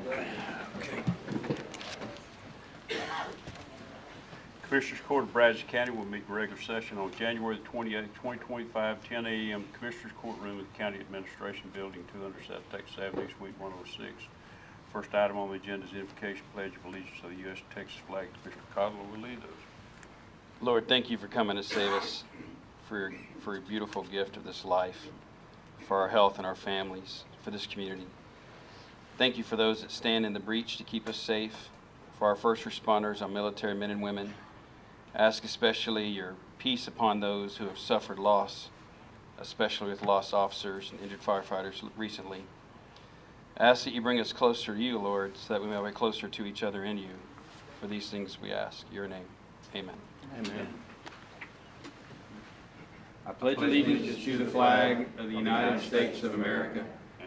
Okay. Commissioners Court of Brazos County will meet in regular session on January the 28th, 2025, 10 a.m. Commissioners Courtroom at the County Administration Building, 200 South Texas Avenue, Suite 106. First item on the agenda is invocation, pledge of allegiance to the U.S. and Texas flag. Commissioner Cottle will lead those. Lord, thank you for coming to save us, for your beautiful gift of this life, for our health and our families, for this community. Thank you for those that stand in the breach to keep us safe, for our first responders, our military men and women. Ask especially your peace upon those who have suffered loss, especially with lost officers and injured firefighters recently. Ask that you bring us closer to you, Lord, so that we may be closer to each other in you. For these things we ask. In your name, amen. Amen. I pledge allegiance to the flag of the United States of America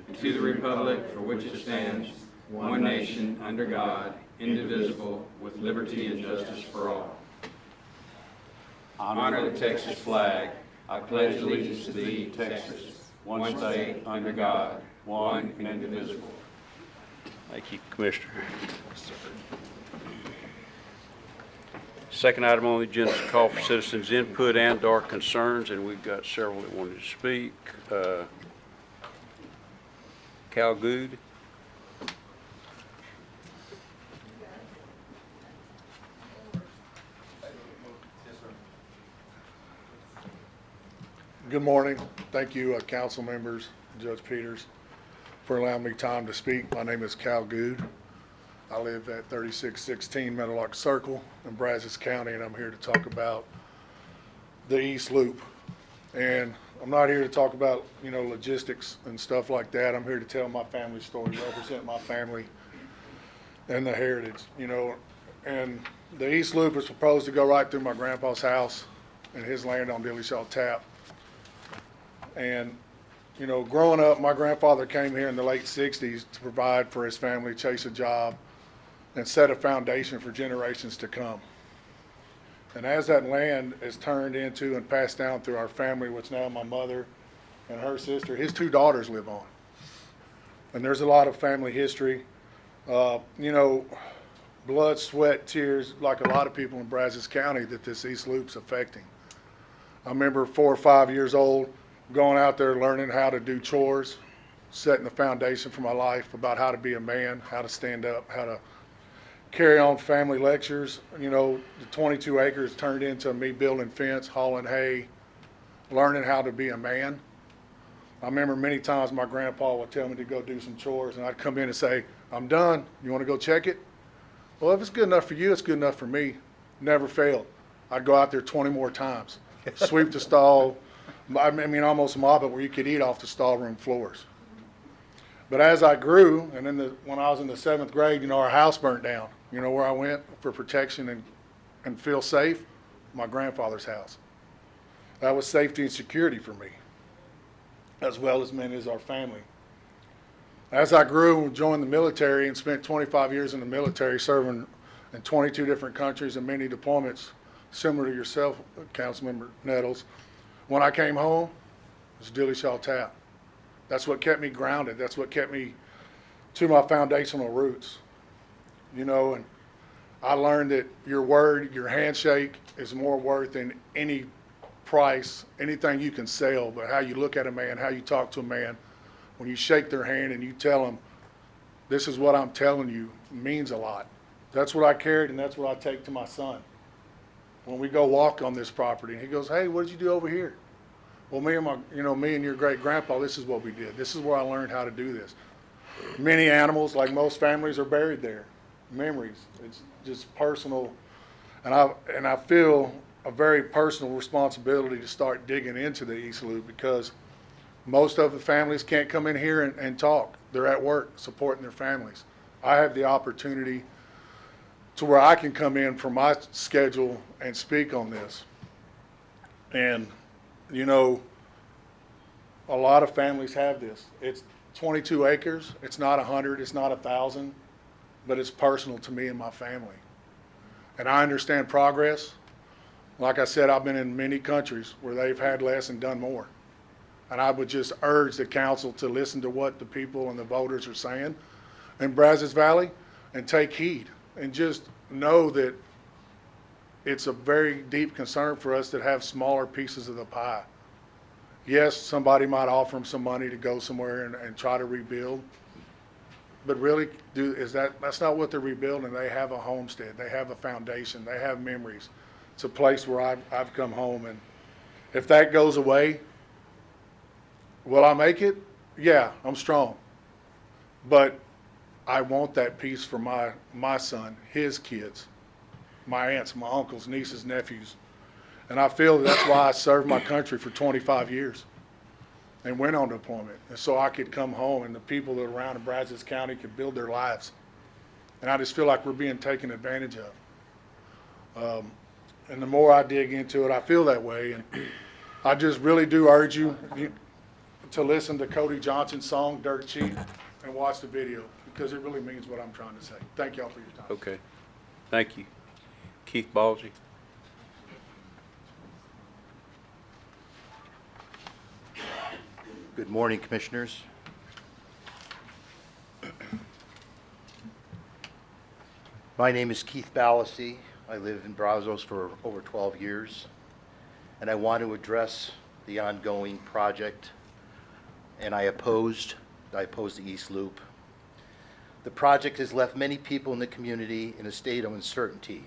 and to the republic for which it stands, one nation, under God, indivisible, with liberty and justice for all. Honor the Texas flag. I pledge allegiance to thee, Texas, one state, under God, one and indivisible. Thank you, Commissioner. Second item on the agenda is a call for citizens' input and/or concerns, and we've got several that wanted to speak. Cal Good. Good morning. Thank you, council members, Judge Peters, for allowing me time to speak. My name is Cal Good. I live at 3616 Meadowlark Circle in Brazos County, and I'm here to talk about the East Loop. And I'm not here to talk about, logistics and stuff like that. I'm here to tell my family story, represent my family and the heritage, And the East Loop is proposed to go right through my grandpa's house and his land on Dillashaw Tap. And, growing up, my grandfather came here in the late 60s to provide for his family, chase a job, and set a foundation for generations to come. And as that land is turned into and passed down through our family, which now my mother and her sister, his two daughters live on. And there's a lot of family history, blood, sweat, tears, like a lot of people in Brazos County that this East Loop's affecting. I remember 4 or 5 years old, going out there learning how to do chores, setting the foundation for my life about how to be a man, how to stand up, how to carry on family lectures. The 22 acres turned into me building fence, hauling hay, learning how to be a man. I remember many times my grandpa would tell me to go do some chores, and I'd come in and say, I'm done. You want to go check it? Well, if it's good enough for you, it's good enough for me. Never failed. I'd go out there 20 more times, sweep the stall, almost mop it where you could eat off the stall room floors. But as I grew, and when I was in the 7th grade, our house burnt down. Where I went for protection and feel safe? My grandfather's house. That was safety and security for me, as well as many as our family. As I grew and joined the military and spent 25 years in the military serving in 22 different countries and many deployments, similar to yourself, Councilmember Nettles, when I came home, it was Dillashaw Tap. That's what kept me grounded. That's what kept me to my foundational roots. And I learned that your word, your handshake is more worth than any price, anything you can sell, but how you look at a man, how you talk to a man. When you shake their hand and you tell them, this is what I'm telling you, means a lot. That's what I carried, and that's what I take to my son. When we go walk on this property, and he goes, hey, what did you do over here? Well, me and your great grandpa, this is what we did. This is where I learned how to do this. Many animals, like most families, are buried there. Memories. It's just personal. And I feel a very personal responsibility to start digging into the East Loop, because most of the families can't come in here and talk. They're at work supporting their families. I have the opportunity to where I can come in from my schedule and speak on this. And, a lot of families have this. It's 22 acres. It's not 100. It's not 1,000. But it's personal to me and my family. And I understand progress. Like I said, I've been in many countries where they've had less and done more. And I would just urge the council to listen to what the people and the voters are saying, in Brazos Valley and take heed and just know that it's a very deep concern for us that have smaller pieces of the pie. Yes, somebody might offer them some money to go somewhere and try to rebuild, but really, that's not what they're rebuilding. They have a homestead, they have a foundation, they have memories. It's a place where I've come home, and if that goes away, will I make it? Yeah, I'm strong. But I want that piece for my son, his kids, my aunts, my uncles, nieces, nephews. And I feel that's why I served my country for 25 years and went on deployment. And so I could come home and the people that are around in Brazos County could build their lives. And I just feel like we're being taken advantage of. And the more I dig into it, I feel that way. And I just really do urge you to listen to Cody Johnson's song, Dirt Cheap, and watch the video, because it really means what I'm trying to say. Thank y'all for your time. Okay. Thank you. Keith Ballsy. Good morning, Commissioners. My name is Keith Ballasy. I live in Brazos for over 12 years, and I want to address the ongoing project, and I oppose the East Loop. The project has left many people in the community in a state of uncertainty,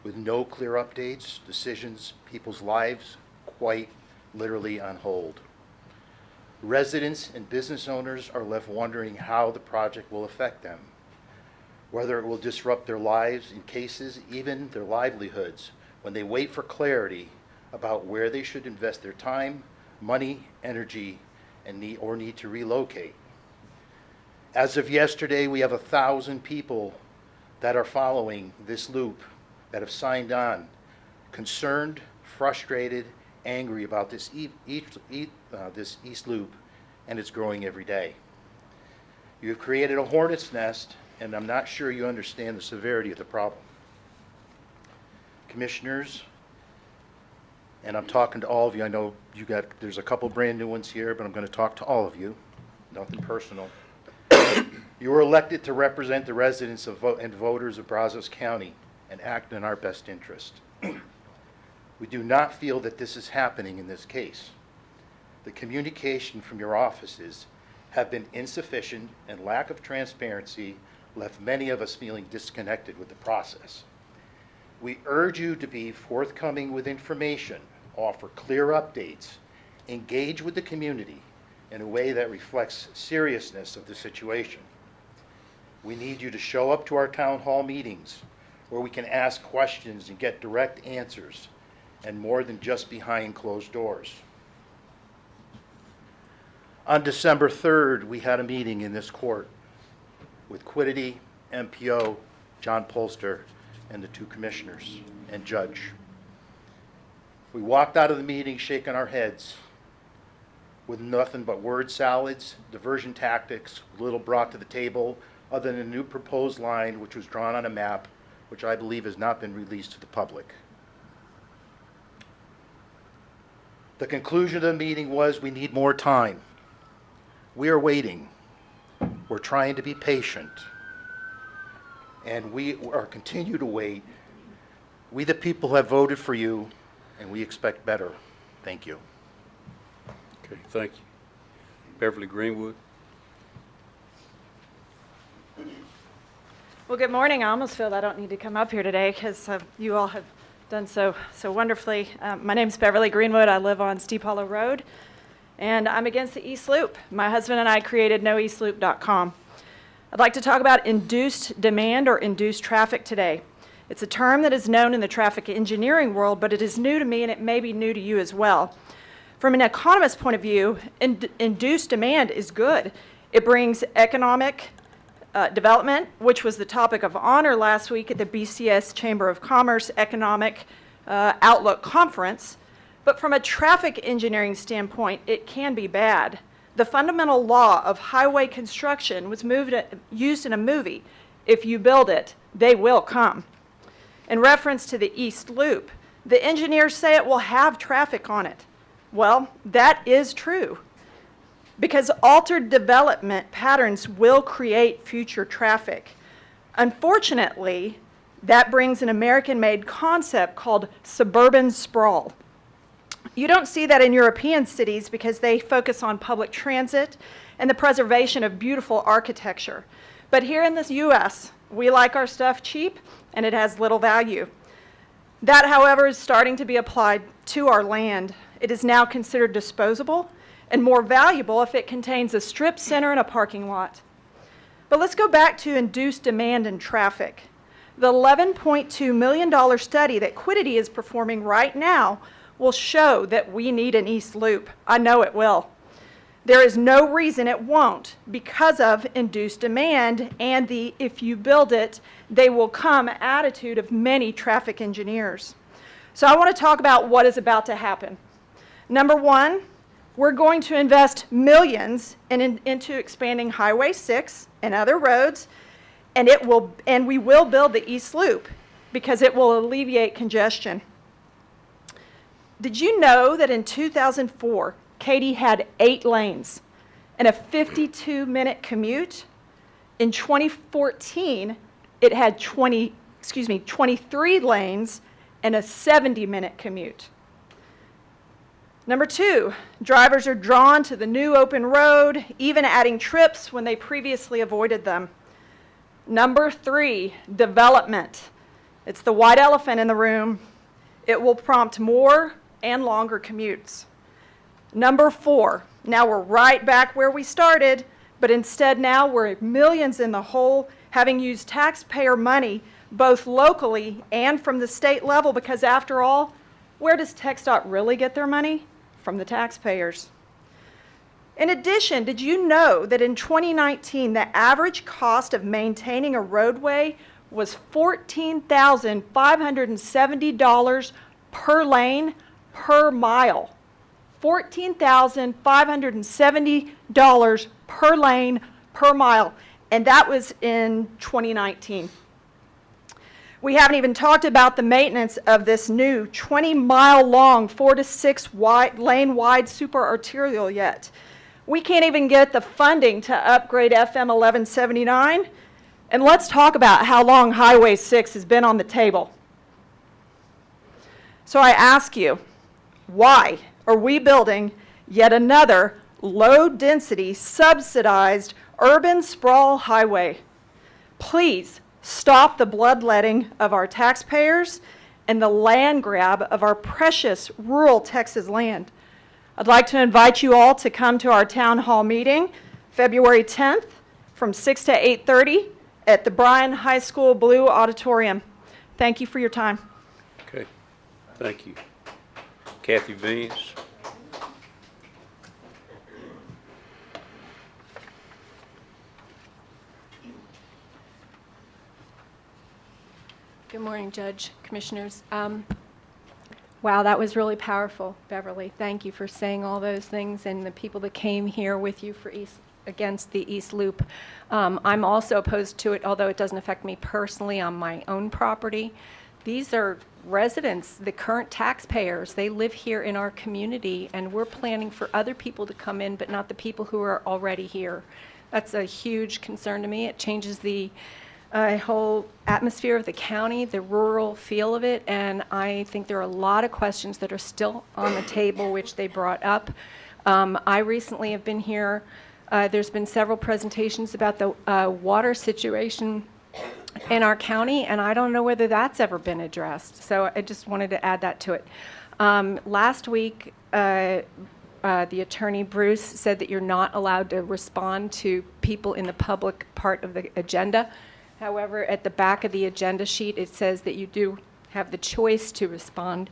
with no clear updates, decisions, people's lives quite literally on hold. Residents and business owners are left wondering how the project will affect them, whether it will disrupt their lives, in cases even their livelihoods, when they wait for clarity about where they should invest their time, money, energy, and need to relocate. As of yesterday, we have 1,000 people that are following this loop that have signed on, concerned, frustrated, angry about this East Loop, and it's growing every day. You have created a hornet's nest, and I'm not sure you understand the severity of the problem. Commissioners, and I'm talking to all of you. I know there's a couple brand new ones here, but I'm going to talk to all of you. Nothing personal. You were elected to represent the residents and voters of Brazos County and act in our best interest. We do not feel that this is happening in this case. The communication from your offices have been insufficient, and lack of transparency left many of us feeling disconnected with the process. We urge you to be forthcoming with information, offer clear updates, engage with the community in a way that reflects seriousness of the situation. We need you to show up to our town hall meetings where we can ask questions and get direct answers, and more than just behind closed doors. On December 3rd, we had a meeting in this court with Quiddity, MPO, John Polster, and the two commissioners and judge. We walked out of the meeting shaking our heads with nothing but word salads, diversion tactics, little brought to the table other than a new proposed line which was drawn on a map, which I believe has not been released to the public. The conclusion of the meeting was we need more time. We are waiting. We're trying to be patient. And we are continue to wait. We the people have voted for you, and we expect better. Thank you. Okay, thank you. Beverly Greenwood. Well, good morning. I almost feel I don't need to come up here today because you all have done so wonderfully. My name's Beverly Greenwood. I live on Steep Hollow Road, and I'm against the East Loop. My husband and I created noeastloop.com. I'd like to talk about induced demand or induced traffic today. It's a term that is known in the traffic engineering world, but it is new to me, and it may be new to you as well. From an economist's point of view, induced demand is good. It brings economic development, which was the topic of honor last week at the BCS Chamber of Commerce Economic Outlook Conference. But from a traffic engineering standpoint, it can be bad. The fundamental law of highway construction was used in a movie. If you build it, they will come. In reference to the East Loop, the engineers say it will have traffic on it. Well, that is true. because altered development patterns will create future traffic. Unfortunately, that brings an American-made concept called suburban sprawl. You don't see that in European cities because they focus on public transit and the preservation of beautiful architecture. But here in the U.S., we like our stuff cheap and it has little value. That, however, is starting to be applied to our land. It is now considered disposable and more valuable if it contains a strip center and a parking lot. But let's go back to induced demand and traffic. The $11.2 million study that Quiddity is performing right now will show that we need an East Loop. I know it will. There is no reason it won't because of induced demand and the if you build it, they will come attitude of many traffic engineers. So I want to talk about what is about to happen. Number one, we're going to invest millions into expanding Highway 6 and other roads, and we will build the East Loop because it will alleviate congestion. Did you know that in 2004, Katy had 8 lanes and a 52-minute commute? In 2014, it had 23 lanes and a 70-minute commute. Number 2, drivers are drawn to the new open road, even adding trips when they previously avoided them. Number 3, development. It's the white elephant in the room. It will prompt more and longer commutes. Number 4, now we're right back where we started, but instead now we're millions in the hole, having used taxpayer money both locally and from the state level, because after all, where does TxDOT really get their money? From the taxpayers. In addition, did you know that in 2019, the average cost of maintaining a roadway was $14,570 per lane per mile? $14,570 per lane per mile, and that was in 2019. We haven't even talked about the maintenance of this new 20-mile-long, 4 to 6 lane-wide super arterial yet. We can't even get the funding to upgrade FM 1179. And let's talk about how long Highway 6 has been on the table. So I ask you, why are we building yet another low-density, subsidized urban sprawl highway? Please stop the bloodletting of our taxpayers and the land grab of our precious rural Texas land. I'd like to invite you all to come to our town hall meeting February 10th from 6 to 8:30 at the Bryan High School Blue Auditorium. Thank you for your time. Okay, thank you. Kathy Vance. Good morning, Judge, Commissioners. Wow, that was really powerful, Beverly. Thank you for saying all those things, and the people that came here with you for against the East Loop. I'm also opposed to it, although it doesn't affect me personally on my own property. These are residents, the current taxpayers. They live here in our community, and we're planning for other people to come in, but not the people who are already here. That's a huge concern to me. It changes the whole atmosphere of the county, the rural feel of it, and I think there are a lot of questions that are still on the table which they brought up. I recently have been here. There's been several presentations about the water situation in our county, and I don't know whether that's ever been addressed. So I just wanted to add that to it. Last week, the attorney Bruce said that you're not allowed to respond to people in the public part of the agenda. However, at the back of the agenda sheet, it says that you do have the choice to respond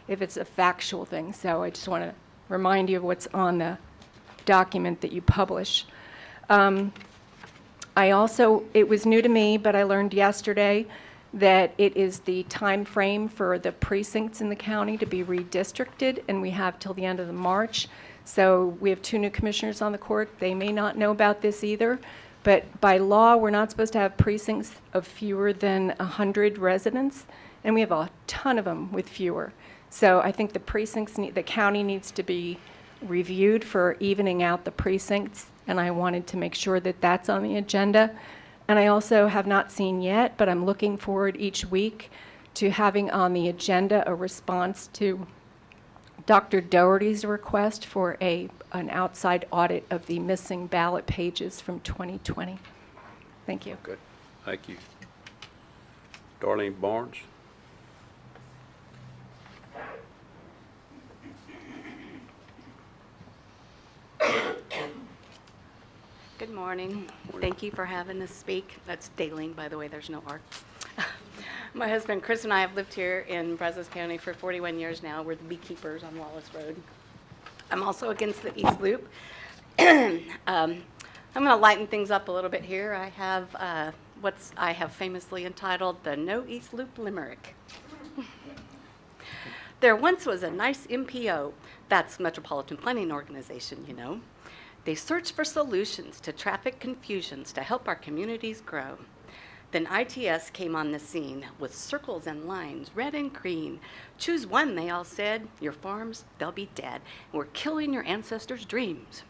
if it's a factual thing. So I just want to remind you of what's on the document that you publish. It was new to me, but I learned yesterday that it is the time frame for the precincts in the county to be redistricted, and we have till the end of March. So we have 2 new commissioners on the court. They may not know about this either. But by law, we're not supposed to have precincts of fewer than 100 residents, and we have a ton of them with fewer. So I think the precincts, the county needs to be reviewed for evening out the precincts, and I wanted to make sure that that's on the agenda. And I also have not seen yet, but I'm looking forward each week to having on the agenda a response to Dr. Doherty's request for an outside audit of the missing ballot pages from 2020. Thank you. Good. Thank you. Darlene Barnes. Good morning. Thank you for having us speak. That's Daleen, by the way, there's no R. My husband Chris and I have lived here in Brazos County for 41 years now. We're the beekeepers on Wallace Road. I'm also against the East Loop. I'm going to lighten things up a little bit here. I have I have famously entitled the No East Loop Limerick. There once was a nice MPO, that's Metropolitan Planning Organization, you know. They searched for solutions to traffic confusions to help our communities grow. Then ITS came on the scene with circles and lines, red and green. Choose one, they all said. Your farms, they'll be dead. We're killing your ancestors' dreams.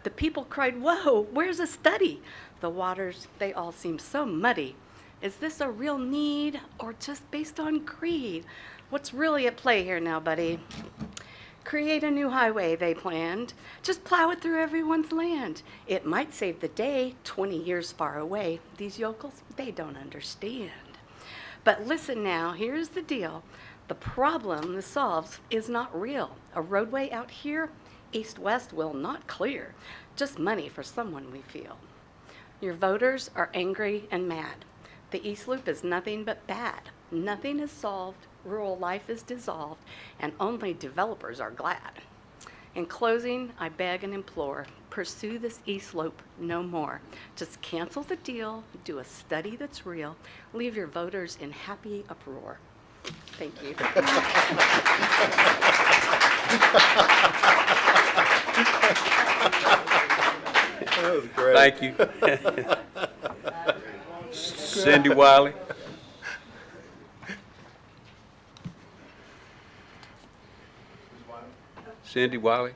The people cried, whoa, where's a study? The waters, they all seem so muddy. Is this a real need or just based on greed? What's really at play here now, buddy? Create a new highway, they planned. Just plow it through everyone's land. It might save the day 20 years far away. These yokels, they don't understand. But listen now, here's the deal. The problem this solves is not real. A roadway out here, east-west will not clear. Just money for someone, we feel. Your voters are angry and mad. The East Loop is nothing but bad. Nothing is solved. Rural life is dissolved, and only developers are glad. In closing, I beg and implore, pursue this East Loop no more. Just cancel the deal, do a study that's real, leave your voters in happy uproar. Thank you. That was great. Thank you. Cindy Wiley. Cindy Wiley.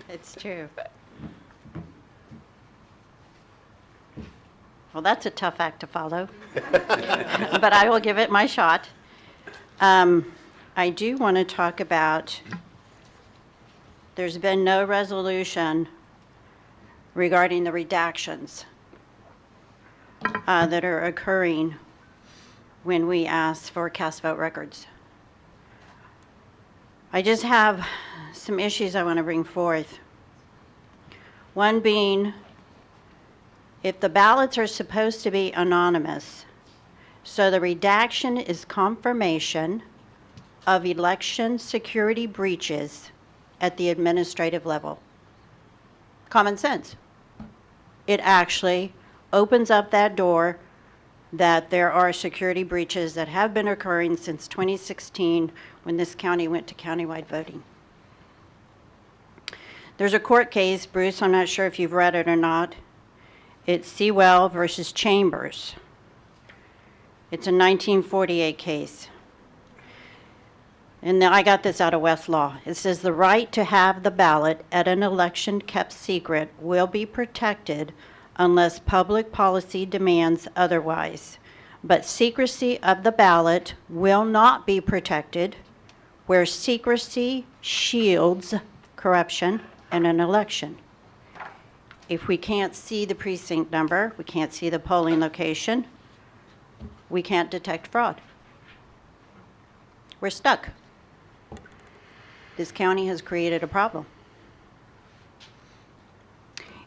It's true. Well, that's a tough act to follow, but I will give it my shot. I do want to talk about, there's been no resolution regarding the redactions that are occurring when we ask for cast vote records. I just have some issues I want to bring forth. One being, if the ballots are supposed to be anonymous, so the redaction is confirmation of election security breaches at the administrative level. Common sense. It actually opens up that door that there are security breaches that have been occurring since 2016 when this county went to countywide voting. There's a court case, Bruce, I'm not sure if you've read it or not. It's Sewell versus Chambers. It's a 1948 case. And I got this out of Westlaw. It says the right to have the ballot at an election kept secret will be protected unless public policy demands otherwise. But secrecy of the ballot will not be protected where secrecy shields corruption in an election. If we can't see the precinct number, we can't see the polling location, we can't detect fraud. We're stuck. This county has created a problem.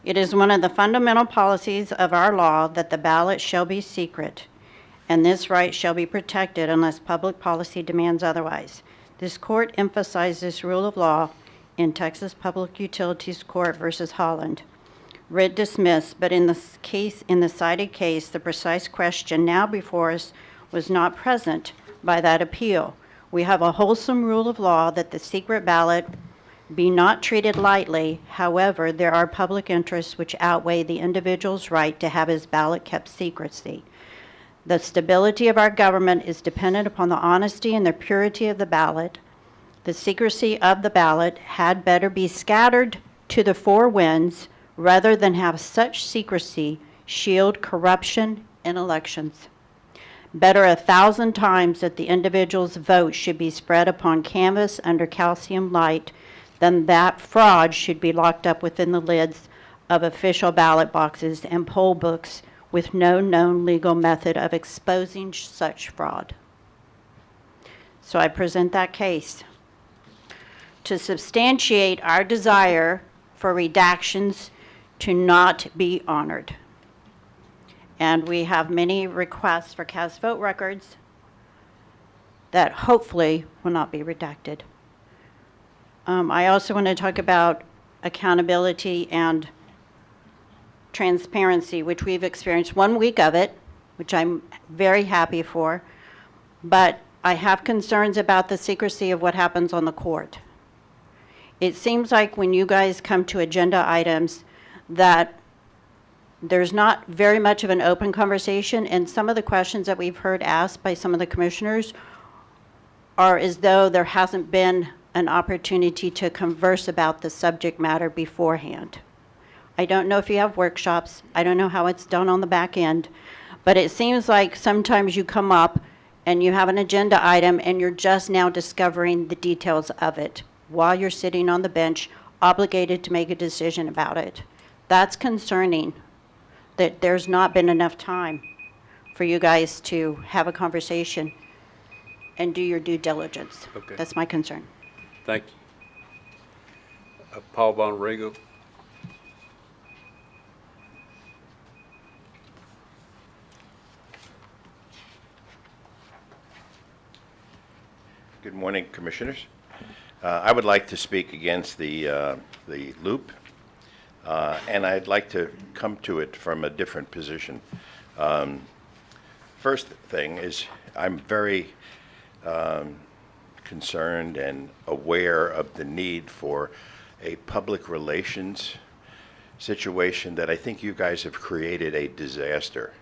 It is one of the fundamental policies of our law that the ballot shall be secret, and this right shall be protected unless public policy demands otherwise. This court emphasized this rule of law in Texas Public Utilities Court versus Holland. Writ dismissed, but in this case, in the cited case, the precise question now before us was not present by that appeal. We have a wholesome rule of law that the secret ballot be not treated lightly. However, there are public interests which outweigh the individual's right to have his ballot kept secrecy. The stability of our government is dependent upon the honesty and the purity of the ballot. The secrecy of the ballot had better be scattered to the four winds rather than have such secrecy shield corruption in elections. Better 1,000 times that the individual's vote should be spread upon canvas under calcium light than that fraud should be locked up within the lids of official ballot boxes and poll books with no known legal method of exposing such fraud. So I present that case to substantiate our desire for redactions to not be honored. And we have many requests for cast vote records that hopefully will not be redacted. I also want to talk about accountability and transparency, which we've experienced 1 week of it, which I'm very happy for, but I have concerns about the secrecy of what happens on the court. It seems like when you guys come to agenda items that there's not very much of an open conversation, and some of the questions that we've heard asked by some of the commissioners are as though there hasn't been an opportunity to converse about the subject matter beforehand. I don't know if you have workshops. I don't know how it's done on the back end, but it seems like sometimes you come up and you have an agenda item and you're just now discovering the details of it while you're sitting on the bench, obligated to make a decision about it. That's concerning, that there's not been enough time for you guys to have a conversation and do your due diligence. Okay. That's my concern. Thank you. Paul Bonrego. Good morning, Commissioners. I would like to speak against the loop, and I'd like to come to it from a different position. First thing is I'm very concerned and aware of the need for a public relations situation that I think you guys have created a disaster.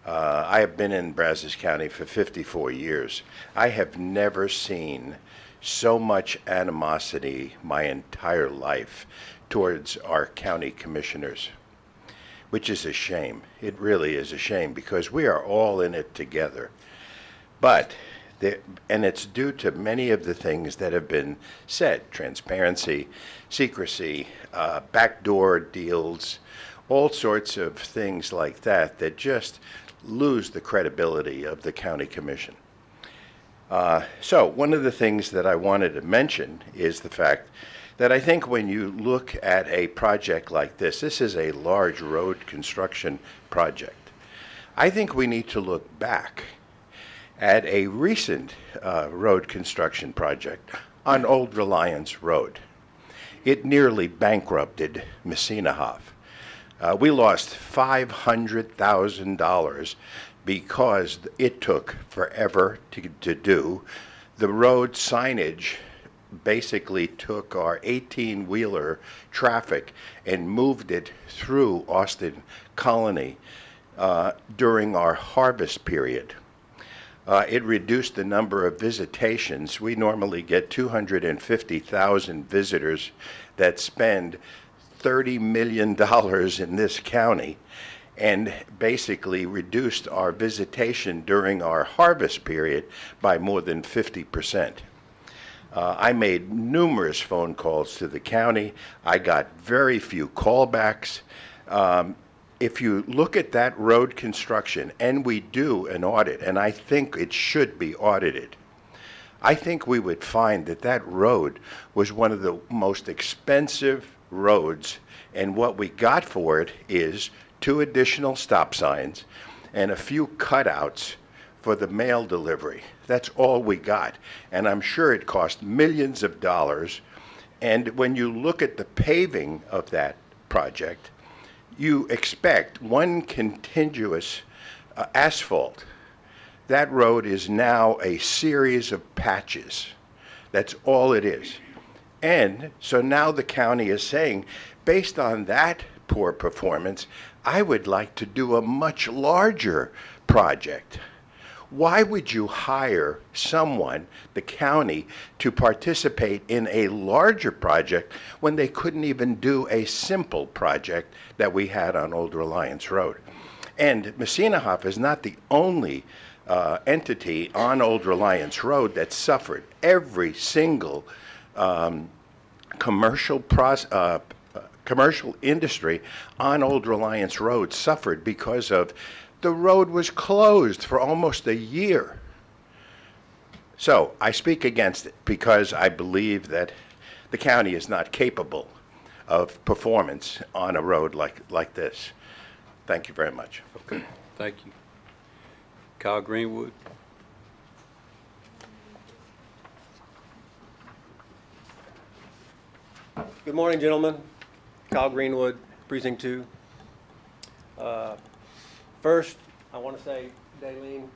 I have been in Brazos County for 54 years. I have never seen so much animosity my entire life towards our county commissioners, which is a shame. It really is a shame because we are all in it together. But, and it's due to many of the things that have been said, transparency, secrecy, backdoor deals, all sorts of things like that that just lose the credibility of the county commission. So one of the things that I wanted to mention is the fact that I think when you look at a project like this is a large road construction project. I think we need to look back at a recent road construction project on Old Reliance Road. It nearly bankrupted Messinahoff. We lost $500,000 because it took forever to do. The road signage basically took our 18-wheeler traffic and moved it through Austin Colony during our harvest period. It reduced the number of visitations. We normally get 250,000 visitors that spend $30 million in this county, and basically reduced our visitation during our harvest period by more than 50%. I made numerous phone calls to the county. I got very few callbacks. If you look at that road construction, and we do an audit, and I think it should be audited, I think we would find that that road was one of the most expensive roads, and what we got for it is 2 additional stop signs and a few cutouts for the mail delivery. That's all we got, and I'm sure it cost millions of dollars. And when you look at the paving of that project, you expect one contiguous asphalt. That road is now a series of patches. That's all it is. And so now the county is saying, based on that poor performance, I would like to do a much larger project. Why would you hire someone, the county, to participate in a larger project when they couldn't even do a simple project that we had on Old Reliance Road? And Messinahoff is not the only entity on Old Reliance Road that suffered. Every single commercial industry on Old Reliance Road suffered because of the road was closed for almost a year. So I speak against it because I believe that the county is not capable of performance on a road like this. Thank you very much. Okay, thank you. Kyle Greenwood. Good morning, gentlemen. Kyle Greenwood, Precinct 2. First, I want to say, Daleen,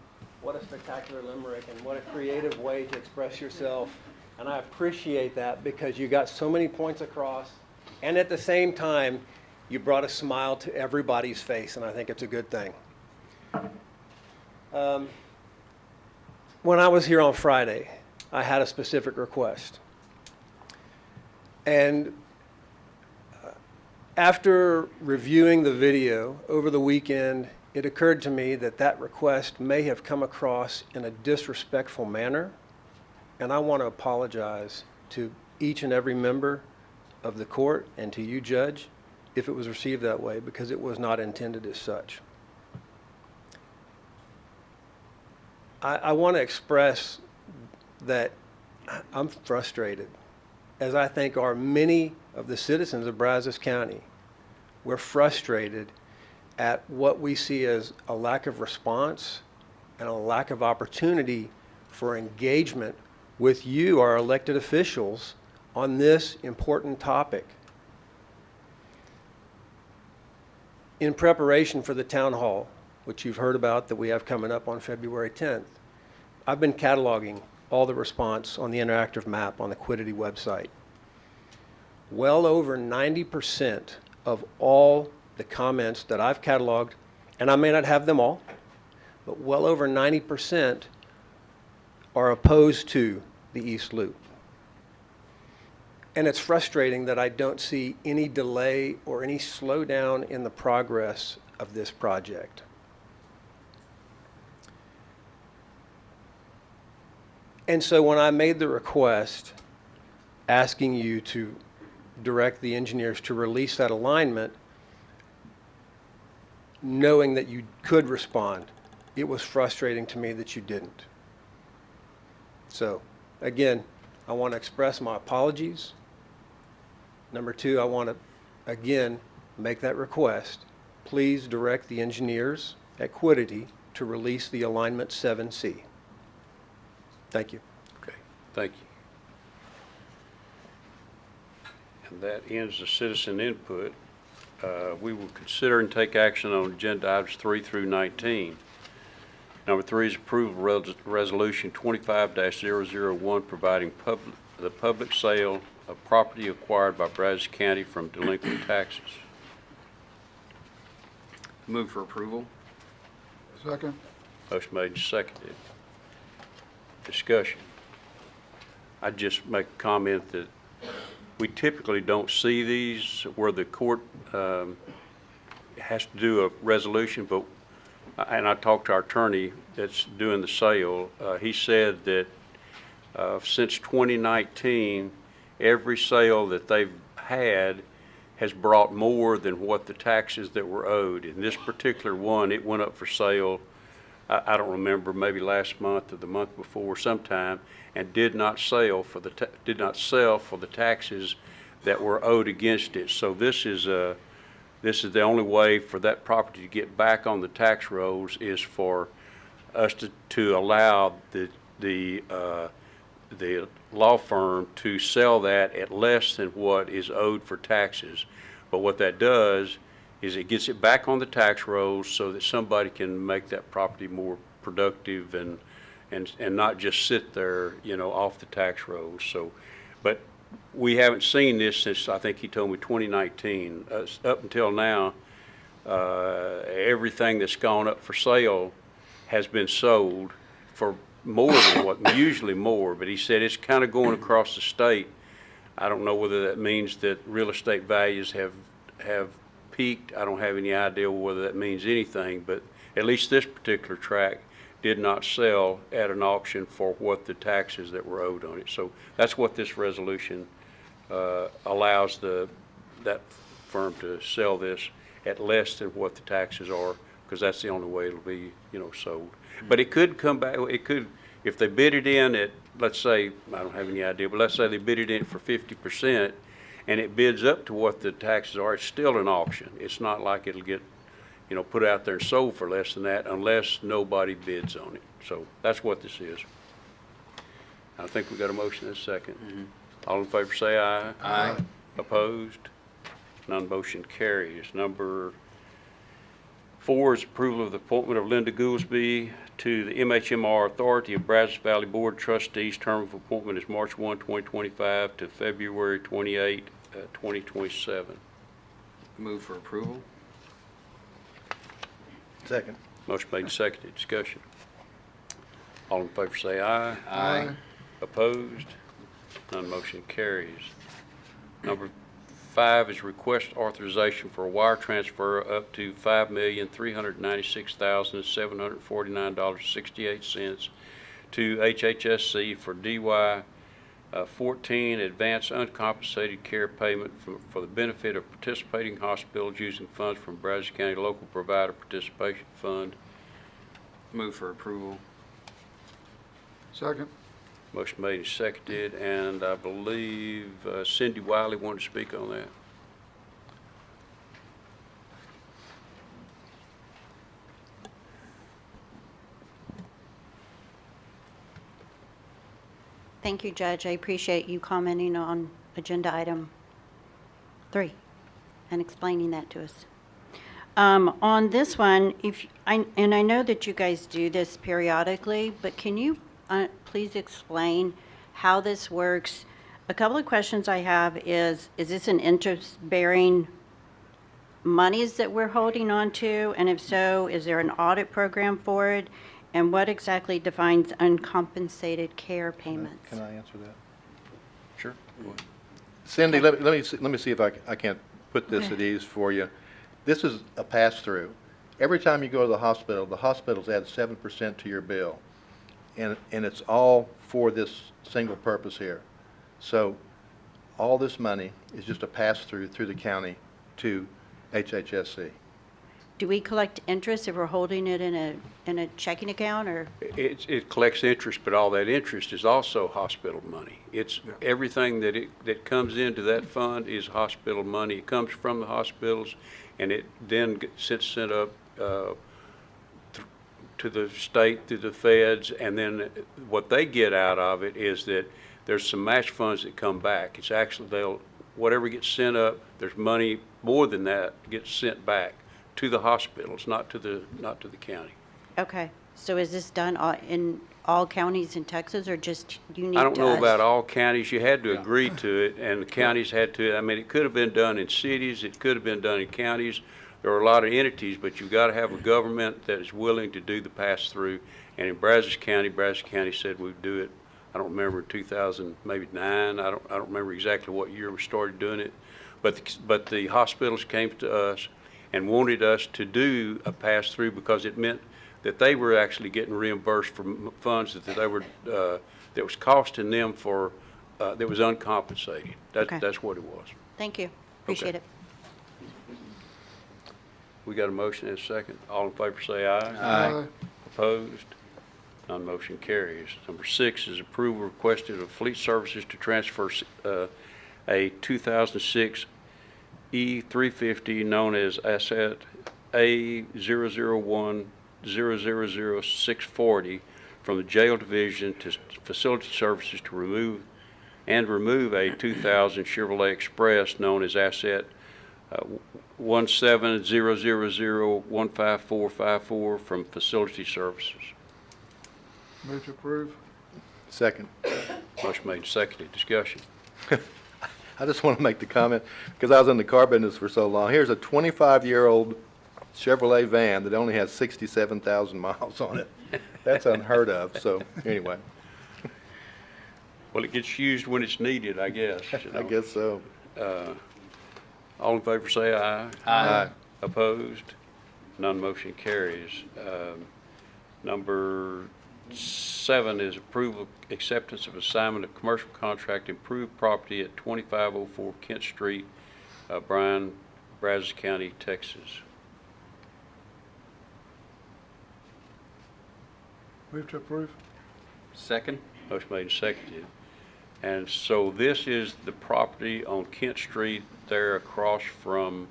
what a spectacular limerick and what a creative way to express yourself. And I appreciate that because you got so many points across. And at the same time, you brought a smile to everybody's face, and I think it's a good thing. When I was here on Friday, I had a specific request. And after reviewing the video over the weekend, it occurred to me that that request may have come across in a disrespectful manner, and I want to apologize to each and every member of the court and to you, Judge, if it was received that way, because it was not intended as such. I want to express that I'm frustrated, as I think are many of the citizens of Brazos County. We're frustrated at what we see as a lack of response and a lack of opportunity for engagement with you, our elected officials, on this important topic. In preparation for the town hall, which you've heard about that we have coming up on February 10th, I've been cataloging all the response on the interactive map on the Quiddity website. Well over 90% of all the comments that I've cataloged, and I may not have them all, but well over 90% are opposed to the East Loop. And it's frustrating that I don't see any delay or any slowdown in the progress of this project. And so when I made the request asking you to direct the engineers to release that alignment, knowing that you could respond, it was frustrating to me that you didn't. So, again, I want to express my apologies. Number two, I want to, again, make that request. Please direct the engineers at Quiddity to release the alignment 7C. Thank you. Okay, thank you. And that ends the citizen input. We will consider and take action on agenda items 3 through 19. Number 3 is approval of resolution 25-001 providing the public sale of property acquired by Brazos County from delinquent taxes. Move for approval. Second. Motion made and seconded. Discussion. I'd just make a comment that we typically don't see these where the court has to do a resolution, but, and I talked to our attorney that's doing the sale. He said that since 2019, every sale that they've had has brought more than what the taxes that were owed. In this particular one, it went up for sale, I don't remember, maybe last month or the month before sometime, and did not sell for the taxes that were owed against it. So this is the only way for that property to get back on the tax rolls is for us to allow the law firm to sell that at less than what is owed for taxes. But what that does is it gets it back on the tax rolls so that somebody can make that property more productive and not just sit there, you know, off the tax rolls. So, but we haven't seen this since, I think he told me, 2019. Up until now, everything that's gone up for sale has been sold for more than what, usually more, but he said it's kind of going across the state. I don't know whether that means that real estate values have peaked. I don't have any idea whether that means anything, but at least this particular tract did not sell at an auction for what the taxes that were owed on it. So that's what this resolution allows that firm to sell this at less than what the taxes are, because that's the only way it'll be, sold. But it could come back, if they bid it in at, let's say, I don't have any idea, but let's say they bid it in for 50% and it bids up to what the taxes are, it's still an auction. It's not like it'll get, put out there and sold for less than that unless nobody bids on it. So that's what this is. I think we got a motion and a second. All in favor say aye. Aye. Opposed? None motion carries. Number 4 is approval of the appointment of Linda Goolsby to the MHMR Authority of Brazos Valley Board of Trustees. Term of appointment is March 1, 2025 to February 28, 2027. Move for approval. Second. Motion made and seconded. Discussion. All in favor say aye. Aye. Opposed? None motion carries. Number 5 is request authorization for a wire transfer up to $5,396,749.68 to HHSC for DY 14 advance uncompensated care payment for the benefit of participating hospitals using funds from Brazos County Local Provider Participation Fund. Move for approval. Second. Motion made and seconded, and I believe Cindy Wiley wanted to speak on that. Thank you, Judge. I appreciate you commenting on agenda item 3 and explaining that to us. On this one, and I know that you guys do this periodically, but can you please explain how this works? A couple of questions I have is this an interest-bearing monies that we're holding on to? And if so, is there an audit program for it? And what exactly defines uncompensated care payments? Can I answer that? Sure. Cindy, let me see if I can't put this Okay. at ease for you. This is a pass-through. Every time you go to the hospitals add 7% to your bill. And it's all for this single purpose here. So all this money is just a pass-through through the county to HHSC. Do we collect interest if we're holding it in a checking account, or? It collects interest, but all that interest is also hospital money. It's everything that comes into that fund is hospital money. It comes from the hospitals, and it then gets sent up to the state, to the feds, and then what they get out of it is that there's some match funds that come back. It's actually whatever gets sent up, there's money more than that gets sent back to the hospitals, not to the county. Okay, so is this done in all counties in Texas, or just unique to us? I don't know about all counties. You had to agree to it, and the counties had to. I mean, it could have been done in cities. It could have been done in counties. There are a lot of entities, but you've got to have a government that is willing to do the pass-through. And in Brazos County said we'd do it. I don't remember 2009. I don't remember exactly what year we started doing it. But the hospitals came to us and wanted us to do a pass-through because it meant that they were actually getting reimbursed for funds that was costing them for that was uncompensated. Okay. That's what it was. Thank you, appreciate Okay. it. We got a motion and a second. All in favor say aye. Aye. Opposed? None motion carries. Number 6 is approval requested of Fleet Services to transfer a 2006 E350 known as asset A0010000640 from the jail division to facility services to remove a 2000 Chevrolet Express known as asset 17000155454 from facility services. Move to approve. Second. Motion made, seconded. Discussion. I just want to make the comment, because I was in the car business for so long. Here's a 25-year-old Chevrolet van that only has 67,000 miles on it. That's unheard of, so anyway, Well, it gets used when it's needed, I guess. You I know. guess so. All in favor say aye. Aye. Opposed? None motion carries. Number 7 is approval, acceptance of assignment of commercial contract improved property at 2504 Kent Street, Bryan, Brazos County, Texas. Move to approve. Second? Motion made and seconded. And so this is the property on Kent Street there across from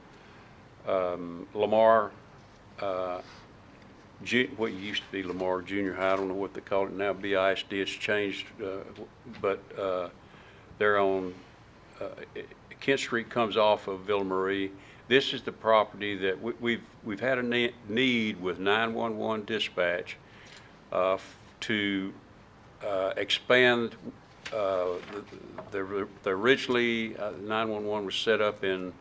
Lamar, what used to be Lamar Junior High. I don't know what they call it now, BISD. It's changed, but they're on, Kent Street comes off of Villa Marie. This is the property that we've had a need with 911 dispatch to expand. The originally 911 was set up in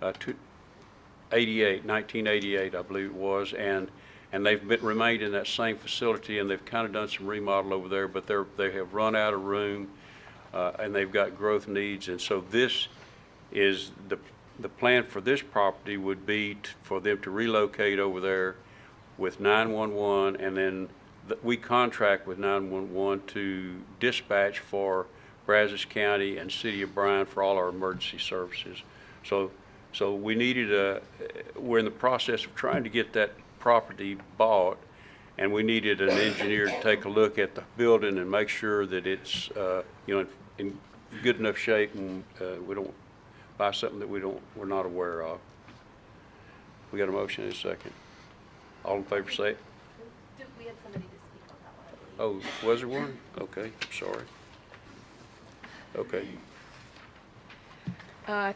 1988, I believe it was, and they've remained in that same facility, and they've kind of done some remodel over there, but they have run out of room, and they've got growth needs, and so this is the plan for this property would be for them to relocate over there with 911, and then we contract with 911 to dispatch for Brazos County and City of Bryan for all our emergency services. So we needed we're in the process of trying to get that property bought, and we needed an engineer to take a look at the building and make sure that it's in good enough shape, and we don't buy something that we're not aware of. We got a motion and a second. All in favor say it. We had somebody to speak on that one. Oh, was there one? Okay, sorry. Okay.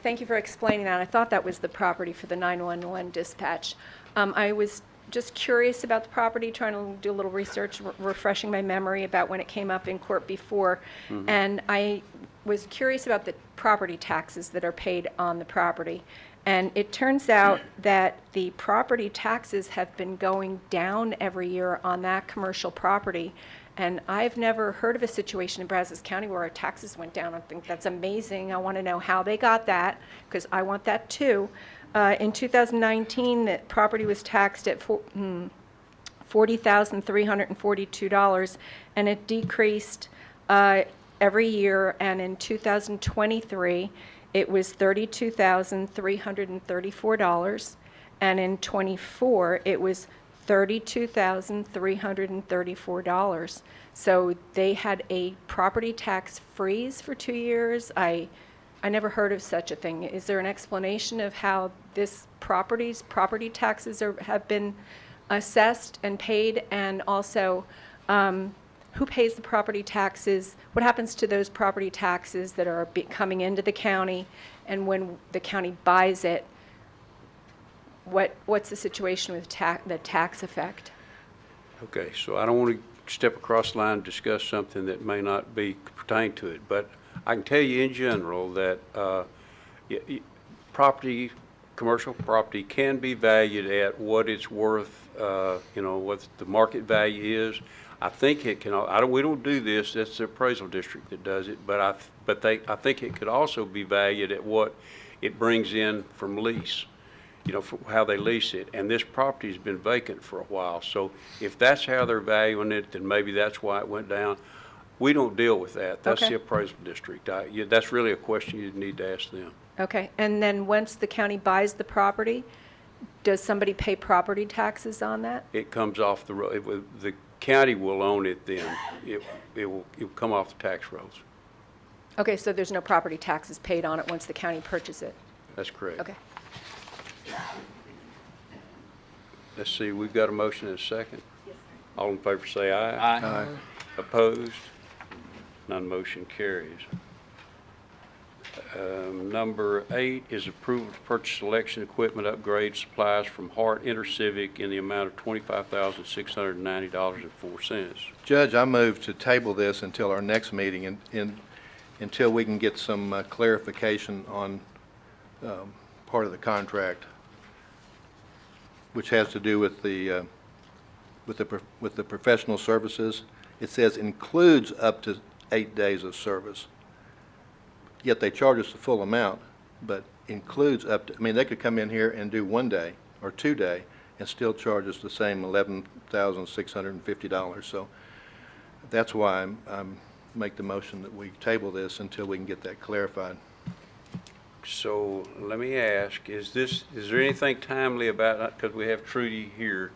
Thank you for explaining that. I thought that was the property for the 911 dispatch. I was just curious about the property, trying to do a little research, refreshing my memory about when it came up in court before. And I was curious about the property taxes that are paid on the property. And it turns out that the property taxes have been going down every year on that commercial property. And I've never heard of a situation in Brazos County where our taxes went down. I think that's amazing. I want to know how they got that, because I want that too. In 2019, the property was taxed at $40,342, and it decreased every year. And in 2023, it was $32,334, and in '24, it was $32,334. So they had a property tax freeze for 2 years. I never heard of such a thing. Is there an explanation of how this property taxes have been assessed and paid, and also who pays the property taxes? What happens to those property taxes that are coming into the county, and when the county buys it, what's the situation with the tax effect? Okay, so I don't want to step across the line and discuss something that may not be pertain to it, but I can tell you in general that commercial property can be valued at what it's worth, what the market value is. I think it can. We don't do this. That's the appraisal district that does it. But I think it could also be valued at what it brings in from lease. For how they lease it. And this property's been vacant for a while. So if that's how they're valuing it, then maybe that's why it went down. We don't deal with that. That's Okay. the appraisal district. That's really a question you'd need to ask them. Okay, and then once the county buys the property, does somebody pay property taxes on that? It comes off the road. The county will own it then. It will come off the tax rolls. Okay, so there's no property taxes paid on it once the county purchases it? That's correct. Okay. Let's see, we've got a motion and a second. All in favor say aye. Aye. Opposed? None motion carries. Number 8 is approval to purchase election equipment upgrade supplies from Hart Intercivic in the amount of $25,690.04. Judge, I move to table this until our next meeting until we can get some clarification on part of the contract. which has to do with the professional services. It says includes up to 8 days of service. Yet they charge us the full amount, but includes up to, I mean, they could come in here and do 1 day or 2 day and still charge us the same $11,650. So that's why I'm make the motion that we table this until we can get that clarified. So let me ask, is there anything timely about, because we have Trudy here,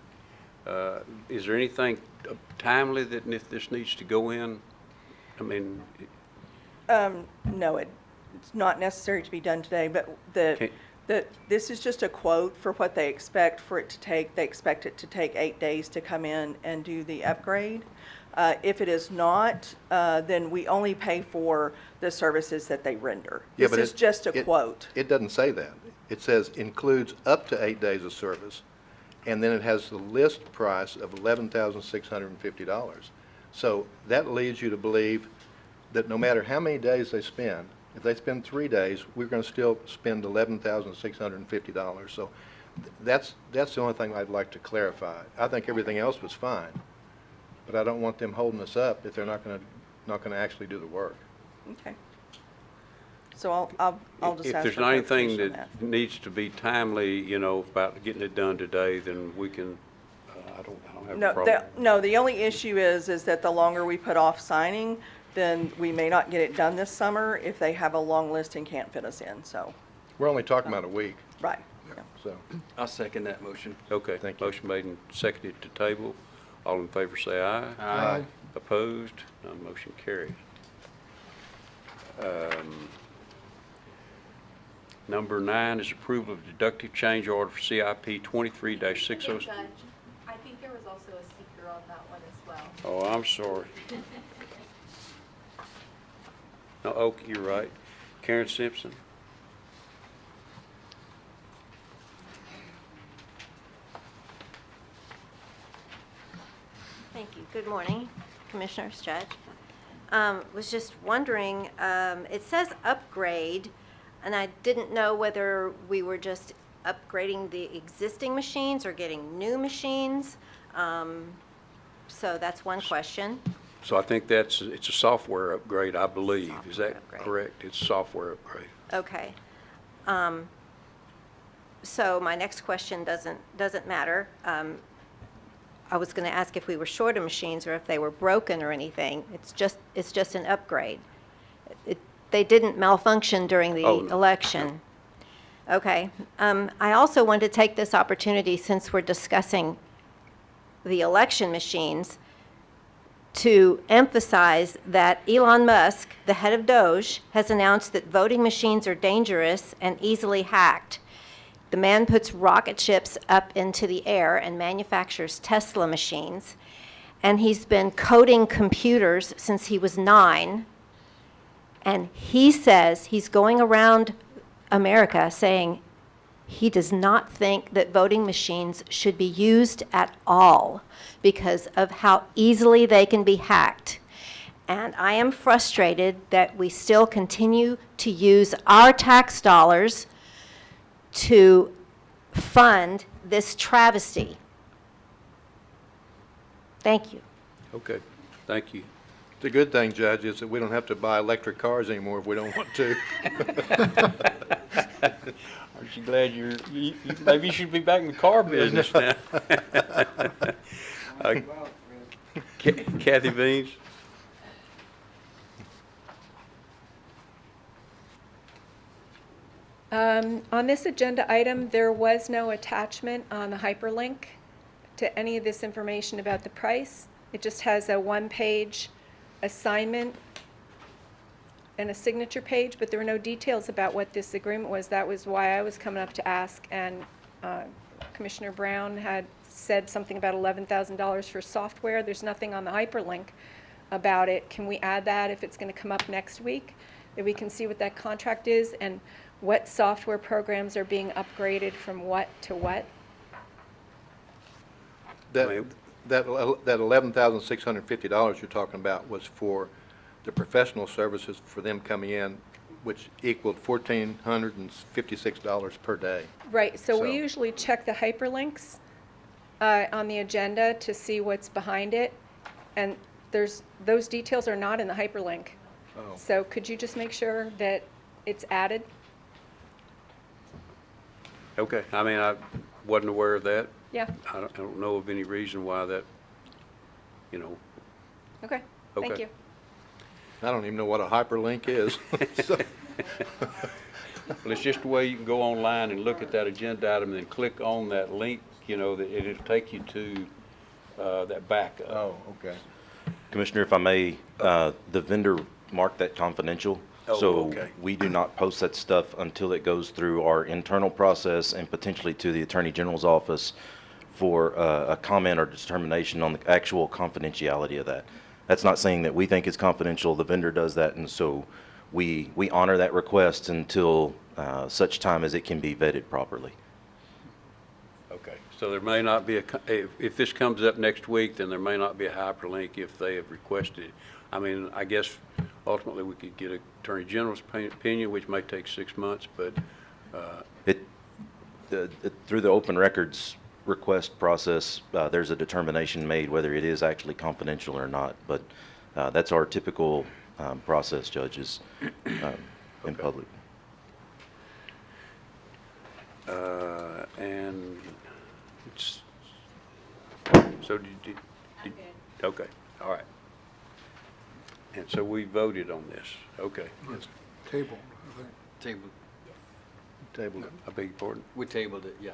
is there anything timely that if this needs to go in? I mean, No, it's not necessary to be done today, but this is just a quote for what they expect for it to take. They expect it to take 8 days to come in and do the upgrade. If it is not, then we only pay for the services that they render. Yeah, This but is just a quote. It doesn't say that. It says includes up to 8 days of service, and then it has the list price of $11,650. So that leads you to believe that no matter how many days they spend, if they spend 3 days, we're going to still spend $11,650. So that's the only thing I'd like to clarify. I think everything else was fine, but I don't want them holding us up if they're not going to actually do the work. Okay. So I'll just if ask there's for not anything clarification that on needs to be timely, you know, about getting it done today, then we can, I don't have a No, problem. the only issue is that the longer we put off signing, then we may not get it done this summer if they have a long list and can't fit us in, so, We're only talking about a week, right. so. I'll second that motion. Okay, Thank you. motion made and seconded to table. All in favor say aye. Aye. Opposed? None motion carries. Number 9 is approval of deductive change order for CIP 23-60. I think there was also a speaker on that one as well. Oh, I'm sorry. No, oh, you're right. Karen Simpson. Thank you. Good morning, Commissioners, Judge. Was just wondering, it says upgrade, and I didn't know whether we were just upgrading the existing machines or getting new machines. So that's one question. So I think it's a software upgrade, I believe. Is Software that upgrade. correct? It's software upgrade. Okay. So my next question doesn't matter. I was going to ask if we were short of machines or if they were broken or anything. It's just an upgrade. They didn't malfunction during the Oh, no. election. Okay. I also want to take this opportunity, since we're discussing the election machines, to emphasize that Elon Musk, the head of Doge, has announced that voting machines are dangerous and easily hacked. The man puts rocket ships up into the air and manufactures Tesla machines, and he's been coding computers since he was 9. And he says he's going around America saying he does not think that voting machines should be used at all because of how easily they can be hacked. And I am frustrated that we still continue to use our tax dollars to fund this travesty. Thank you. Okay, thank you. The good thing, Judge, is that we don't have to buy electric cars anymore if we don't want to. Aren't you glad maybe you should be back in the car business now? Kathy Beans? On this agenda item, there was no attachment on the hyperlink to any of this information about the price. It just has a one-page assignment and a signature page, but there were no details about what this agreement was. That was why I was coming up to ask, and Commissioner Brown had said something about $11,000 for software. There's nothing on the hyperlink about it. Can we add that if it's going to come up next week, that we can see what that contract is and what software programs are being upgraded from what to what? That $11,650 you're talking about was for the professional services for them coming in, which equaled $1,456 per day. Right, so we So- usually check the hyperlinks on the agenda to see what's behind it, and those details are not in the hyperlink. Oh. So could you just make sure that it's added? Okay, I mean, I wasn't aware of that. Yeah, I don't know of any reason why that, you know. okay, thank Okay. you. I don't even know what a hyperlink is. So- Well, it's just the way you can go online and look at that agenda item and then click on that link, you know, that it'll take you to that backup. Oh, okay. Commissioner, if I may, the vendor marked that confidential. Oh, So okay. we do not post that stuff until it goes through our internal process and potentially to the Attorney General's office for a comment or determination on the actual confidentiality of that. That's not saying that we think it's confidential. The vendor does that, and so we honor that request until such time as it can be vetted properly. Okay, so there may not be if this comes up next week, then there may not be a hyperlink if they have requested it. I mean, I guess ultimately we could get Attorney General's opinion, which may take 6 months, but Through the open records request process, there's a determination made whether it is actually confidential or not. But that's our typical process, judges, in public. and it's, so okay, all right. And so we voted on this, okay. Table. Table. Table it. I beg your pardon? We tabled it, yeah.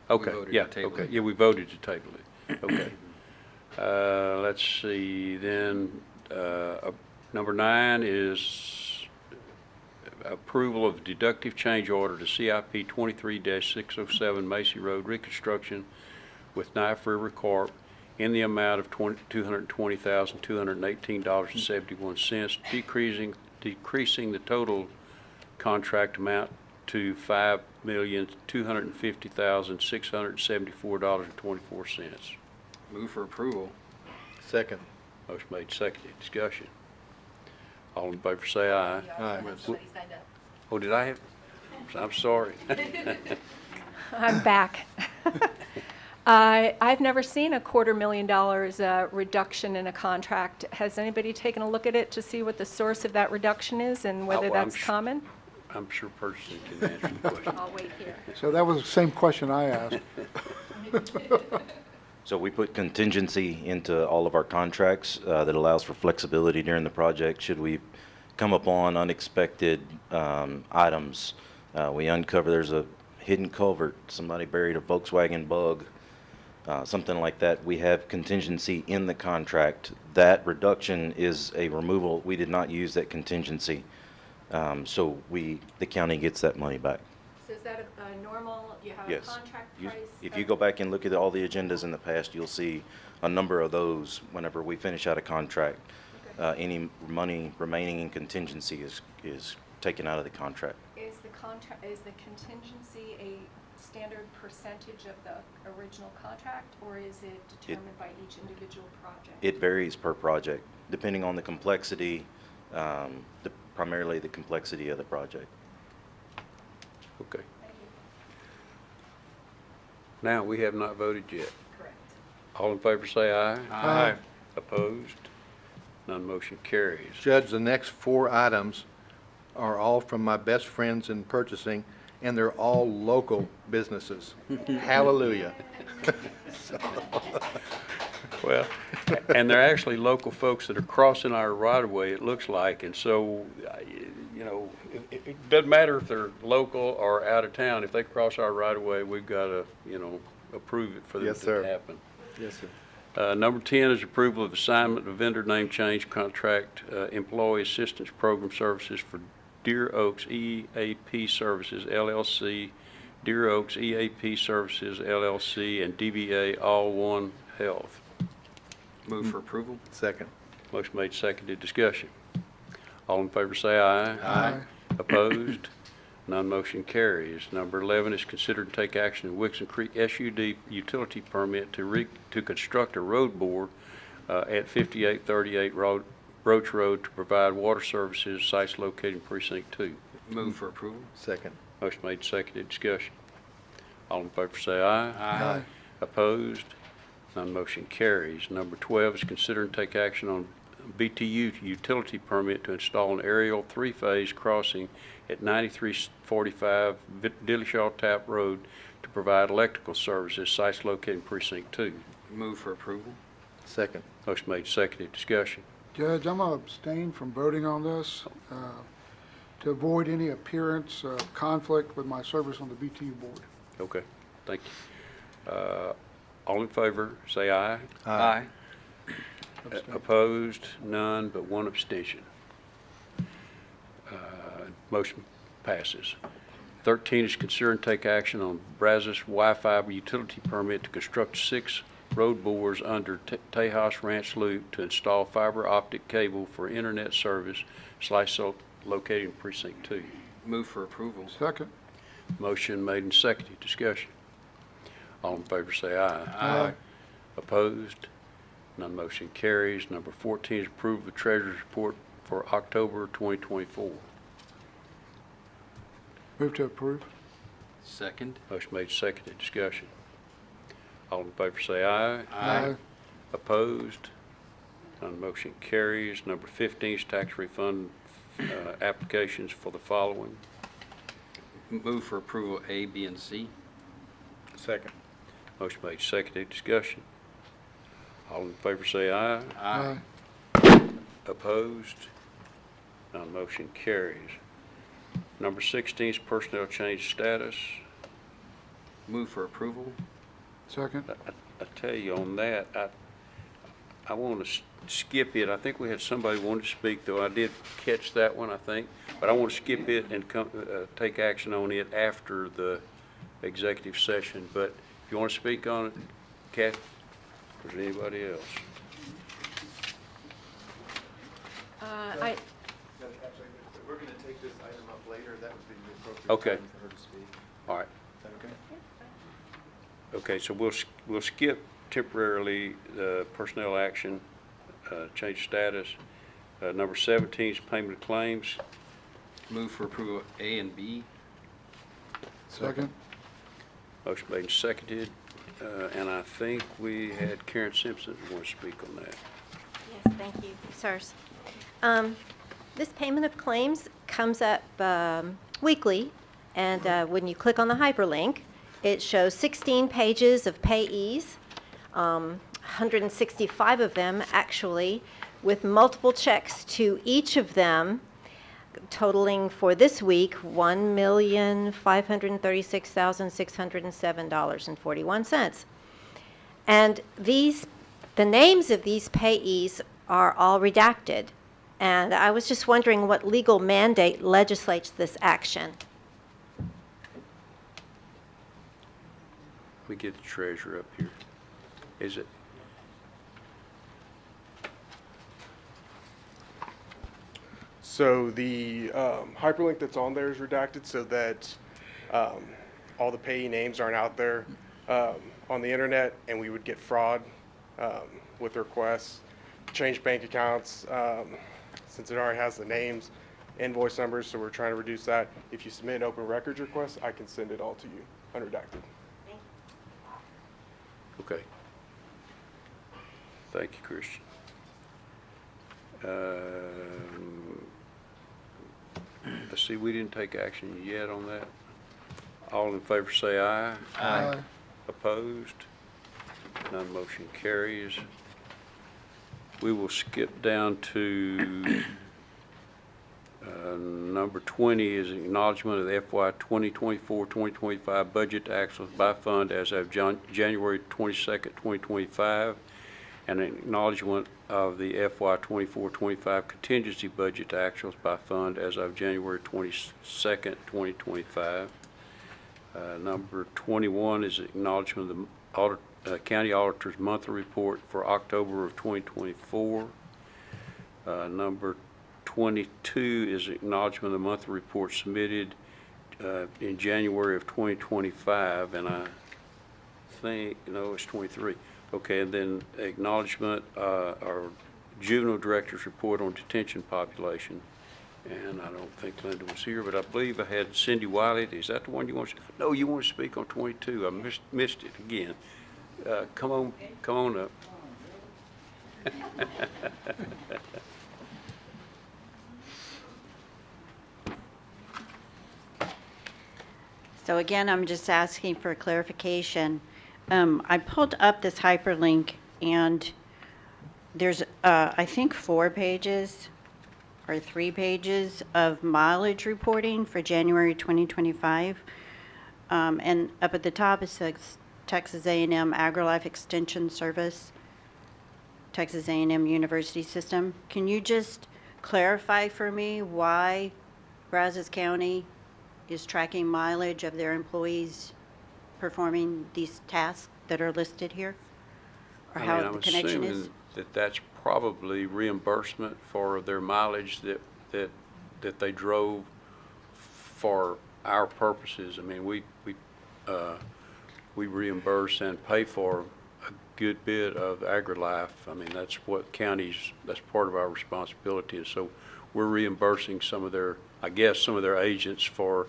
Okay, voted to yeah, table okay, it. yeah, we voted to table it, okay. Let's see, then, number 9 is approval of deductive change order to CIP 23-607 Macy Road reconstruction with Knife River Corp. In the amount of $220,218.71, decreasing the total contract amount to $5,250,674.24. Move for approval. Second. Motion made, seconded. Discussion. All in favor say aye. Aye. Oh, did I have? I'm sorry. I'm back. I've never seen a $250,000 reduction in a contract. Has anybody taken a look at it to see what the source of that reduction is and whether I'm that's sure- common? I'm sure purchasing can answer the question. I'll wait here. So that was the same question I asked. So we put contingency into all of our contracts that allows for flexibility during the project. Should we come upon unexpected items, we uncover there's a hidden culvert, somebody buried a Volkswagen Bug, something like that. We have contingency in the contract. That reduction is a removal. We did not use that contingency, so the county gets that money back. So is that a normal, you have a Yes. contract You- price? If you go back and look at all the agendas in the past, you'll see a number of those whenever we finish out a contract. Any money remaining in contingency is taken out of the contract. Is the contingency a standard percentage of the original contract, or is it determined by each individual project? It varies per project, depending on the complexity, primarily the complexity of the project. Okay. Now, we have not voted yet. Correct. All in favor say aye. Aye. Opposed? None motion carries. Judge, the next 4 items are all from my best friends in purchasing, and they're all local businesses. Hallelujah. Well, and they're actually local folks that are crossing our right-of-way, it looks like, and so, you know, it doesn't matter if they're local or out of town. If they cross our right-of-way, we've got to, you know, approve it for them Yes, to sir. happen. Yes, sir. Number 10 is approval of assignment of vendor name change contract, employee assistance program services for Deer Oaks EAP Services LLC, Deer Oaks EAP Services LLC, and DBA All One Health. Move for approval. Second. Motion made, seconded. Discussion. All in favor say aye. Aye. Opposed? None motion carries. Number 11 is consider to take action in Wixon Creek SUD utility permit to construct a road bore at 5838 Roach Road to provide water services, sites located in Precinct 2. Move for approval. Second. Motion made, seconded. Discussion. All in favor say aye. Aye. Opposed? None motion carries. Number 12 is consider and take action on BTU utility permit to install an aerial three-phase crossing at 9345 Dillashaw Tap Road to provide electrical services. Sites located in Precinct 2. Move for approval. Second. Motion made, seconded. Discussion. Judge, I'm going to abstain from voting on this to avoid any appearance of conflict with my service on the BTU board. Okay, thank you. All in favor, say aye. Aye. Opposed? None, but one abstention. Motion passes. 13 is consider and take action on Brazos Wi-Fi utility permit to construct 6 road bores under Tejas Ranch Loop to install fiber optic cable for internet service. Slice located in Precinct 2. Move for approval. Second. Motion made and seconded. Discussion. All in favor say aye. Aye. Opposed? None motion carries. Number 14 is approve the treasurer's report for October 2024. Move to approve. Second. Motion made, seconded. Discussion. All in favor say aye. Aye. Opposed? None motion carries. Number 15 is tax refund applications for the following. Move for approval A, B, and C. Second. Motion made, seconded. Discussion. All in favor say aye. Aye. Opposed? None motion carries. Number 16 is personnel change status. Move for approval. Second. I tell you on that, I want to skip it. I think we had somebody wanted to speak, though. I did catch that one, I think. But I want to skip it and take action on it after the executive session. But if you want to speak on it, Kathy, or is there anybody else? We're going to take this item up later. That would be the appropriate Okay. time for her to speak. All right. Is that okay? Okay, so we'll skip temporarily the personnel action, change status. Number 17 is payment of claims. Move for approval A and B. Second. Motion made and seconded. And I think we had Karen Simpson who wants to speak on that. Yes, thank you, sirs. This payment of claims comes up weekly, and when you click on the hyperlink, it shows 16 pages of payees, 165 of them actually, with multiple checks to each of them, totaling for this week $1,536,607.41. And the names of these payees are all redacted. And I was just wondering what legal mandate legislates this action. Let me get the treasurer up here. Is it? So the hyperlink that's on there is redacted so that all the payee names aren't out there on the internet, and we would get fraud with requests, change bank accounts, since it already has the names, invoice numbers, so we're trying to reduce that. If you submit an open records request, I can send it all to you, unredacted. Okay. Thank you, Christian. Let's see, we didn't take action yet on that. All in favor say aye. Aye. Opposed? None motion carries. We will skip down to number 20 is acknowledgement of the FY 2024-2025 budget actuals by fund as of January 22nd, 2025, and an acknowledgement of the FY 24-25 contingency budget actuals by fund as of January 22nd, 2025. Number 21 is acknowledgement of the County Auditor's monthly report for October of 2024. Number 22 is acknowledgement of the monthly report submitted in January of 2025, and I think, no, it's 23. Okay, and then acknowledgement our juvenile director's report on detention population. And I don't think Linda was here, but I believe I had Cindy Wiley. Is that the one you want to? No, you want to speak on 22. I missed it again. Come on up. So again, I'm just asking for clarification. I pulled up this hyperlink and there's, I think 4 pages or 3 pages of mileage reporting for January 2025. And up at the top it says Texas A&M AgriLife Extension Service, Texas A&M University System. Can you just clarify for me why Brazos County is tracking mileage of their employees performing these tasks that are listed here? Or how the connection is? I'm assuming that that's probably reimbursement for their mileage that they drove for our purposes. I mean, we reimburse and pay for a good bit of AgriLife. I mean, that's what counties, that's part of our responsibility. And so we're reimbursing some of their, I guess, some of their agents for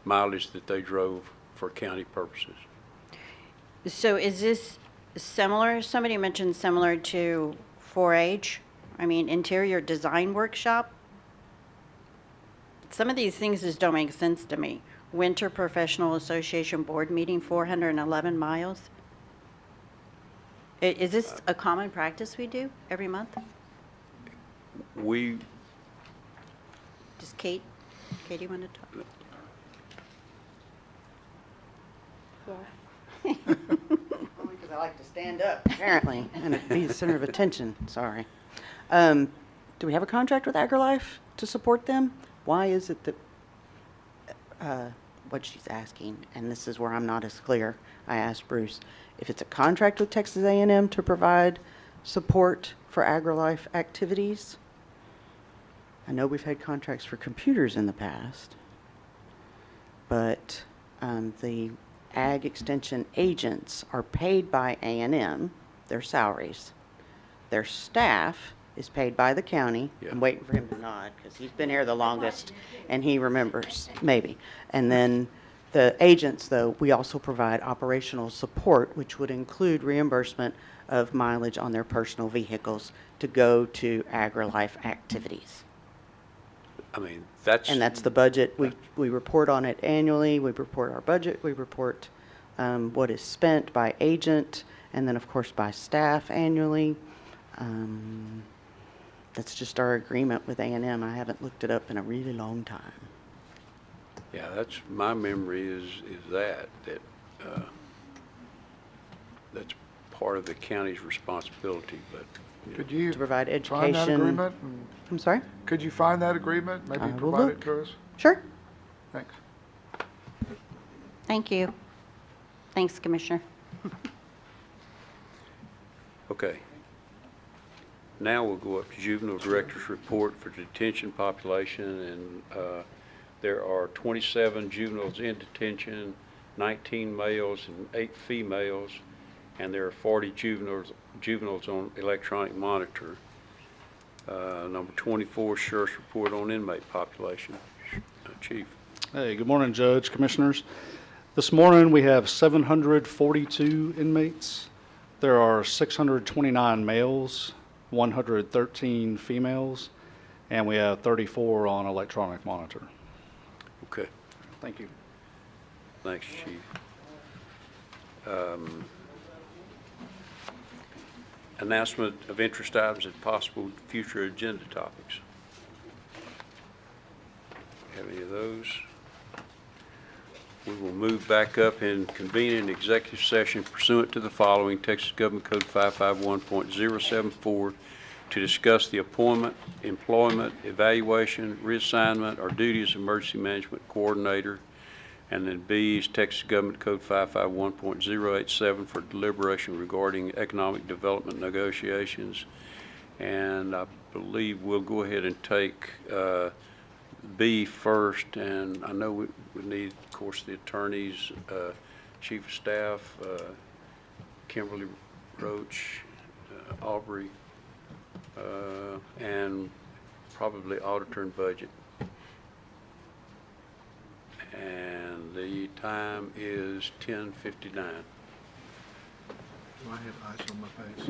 mileage that they drove for county purposes. So is this similar, somebody mentioned similar to 4-H? I mean, interior design workshop? Some of these things just don't make sense to me. Winter Professional Association Board Meeting, 411 miles. Is this a common practice we do every month? We, Does Katie want to talk? Only because I like to stand up, apparently, and be the center of attention. Sorry. Do we have a contract with AgriLife to support them? Why is it that what she's asking, and this is where I'm not as clear, I asked Bruce, if it's a contract with Texas A&M to provide support for AgriLife activities? I know we've had contracts for computers in the past, but the ag extension agents are paid by A&M, their salaries. Their staff is paid by the county. Yeah. I'm waiting for him to nod because he's been here the longest and he remembers, maybe. And then the agents, though, we also provide operational support, which would include reimbursement of mileage on their personal vehicles to go to AgriLife activities. I mean, that's. And that's the budget. We report on it annually. We report our budget. We report what is spent by agent, and then, of course, by staff annually. That's just our agreement with A&M. I haven't looked it up in a really long time. Yeah, that's, my memory is that that's part of the county's responsibility, but. Could you To provide find that education. agreement? I'm sorry? Could you find that agreement? Maybe I will provide look. it to us? Sure. Thanks. Thank you. Thanks, Commissioner. Okay. Now we'll go up to Juvenile Director's Report for detention population, and there are 27 juveniles in detention, 19 males and 8 females, and there are 40 juveniles on electronic monitor. Number 24, Sheriff's Report on inmate population. Chief. Hey, good morning, Judge, Commissioners. This morning we have 742 inmates. There are 629 males, 113 females, and we have 34 on electronic monitor. Okay. Thank you. Thanks, Chief. Announcement of interest items and possible future agenda topics. Have any of those? We will move back up and convene an executive session pursuant to the following: Texas Government Code 551.074 to discuss the appointment, employment, evaluation, reassignment, or duties of emergency management coordinator. And then B is Texas Government Code 551.087 for deliberation regarding economic development negotiations. And I believe we'll go ahead and take B first. And I know we need, of course, the attorneys, Chief of Staff, Kimberly Roach, Aubrey, and probably Auditor and Budget. And the time is 10:59. Do I have ice on my face?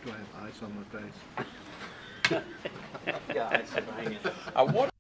Do I have ice on my face? Yeah, it's hanging. I want